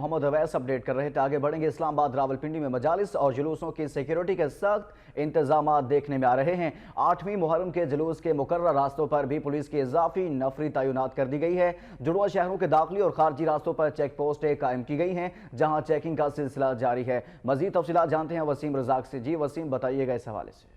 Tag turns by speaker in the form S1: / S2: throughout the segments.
S1: Mohammad Awais update कर रहे थे। आगे बढ़ेंगे। इस्लामाबाद रावलपिंडी में मजालिस और जुलूसों की सिक्योरिटी के सख्त इंतजाम देखने में आ रहे हैं। 8वीं मुहर्रम के जुलूस के मुकर्रर रास्तों पर भी पुलिस की इजाफी नफरी तैनात कर दी गई है। जुड़वा शहरों के दाखिली और खारजी रास्तों पर चेक पोस्टें कायम की गई हैं, जहां चेकिंग का सिलसिला जारी है। मजीद तफसीलात जानते हैं वसीम रजाक से। जी वसीम, बताइएगा इस हवाले से।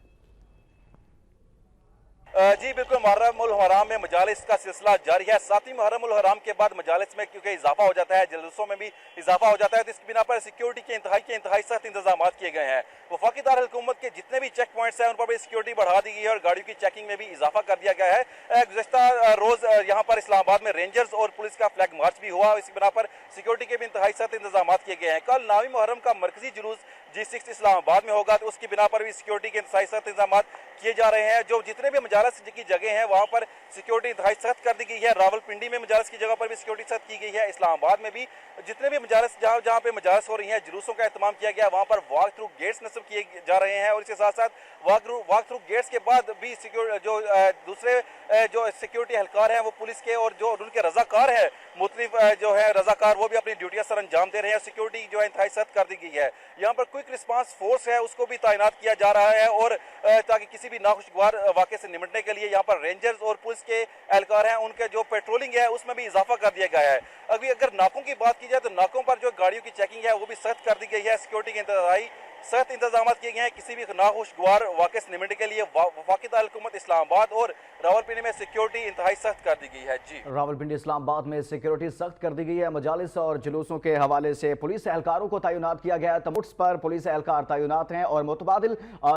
S2: जी बिल्कुल, मुहर्रमुल हराम में मजालिस का सिलसिला जारी है। 7वीं मुहर्रमुल हराम के बाद मजालिस में क्योंकि इजाफा हो जाता है, जुलूसों में भी इजाफा हो जाता है, तो इसकी बिना पर सिक्योरिटी के इंतहाई सख्त इंतजाम किए गए हैं। वफाकी दारुल हुकूमत के जितने भी चेक पॉइंट्स हैं उन पर भी सिक्योरिटी बढ़ा दी गई है और गाड़ियों की चेकिंग में भी इजाफा कर दिया गया है। गुज़श्ता रोज यहाँ पर इस्लामाबाद में रेंजर्स और पुलिस का फ्लैग मार्च भी हुआ। इसकी बिना पर सिक्योरिटी के भी इंतहाई सख्त इंतजाम किए गए हैं। कल 9वीं मुहर्रम का मरकजी जुलूस G6 इस्लामाबाद में होगा, तो उसकी बिना पर भी सिक्योरिटी के इंतहाई सख्त इंतजाम किए जा रहे हैं। जो जितने भी मजालिस की जगह हैं वहाँ पर सिक्योरिटी इंतहाई सख्त कर दी गई है। रावलपिंडी में मजालिस की जगह पर भी सिक्योरिटी सख्त की गई है। इस्लामाबाद में भी जितने भी मजालिस जहाँ पे मजालिस हो रही हैं, जुलूसों का एहतमाम किया गया, वहाँ पर वॉक थ्रू गेट्स नस्ब किए जा रहे हैं। और इसके साथ साथ वॉक थ्रू गेट्स के बाद भी दूसरे जो सिक्योरिटी एहलकार हैं वो पुलिस के और जो उनके रजाकार हैं, मुख्तलिफ जो है रजाकार, वो भी अपनी ड्यूटियां सर अंजाम दे रहे हैं। सिक्योरिटी जो है इंतहाई सख्त कर दी गई है। यहाँ पर क्विक रिस्पांस फोर्स है उसको भी तैनात किया जा रहा है, और ताकि किसी भी नाखुशगवार वाक़े से निपटने के लिए यहाँ पर रेंजर्स और पुलिस के एहलकार हैं, उनके जो पेट्रोलिंग है उसमें भी इजाफा कर दिया गया है। अगर नाकों की बात की जाए तो नाकों पर जो गाड़ियों की चेकिंग है वो भी सख्त कर दी गई है। सिक्योरिटी के इंतहाई सख्त इंतजाम किए गए हैं। किसी भी नाखुशगवार वाक़े से निपटने के लिए वफाकी दारुल हुकूमत इस्लामाबाद और रावलपिंडी में सिक्योरिटी इंतहाई सख्त कर दी गई है। जी,
S1: रावलपिंडी इस्लामाबाद में सिक्योरिटी सख्त कर दी गई है। मजालिस और जुलूसों के हवाले से पुलिस एहलकारों को तैनात किया गया है। तमुट्स पर पुलिस एहलकार तैनात हैं और मुतबादिल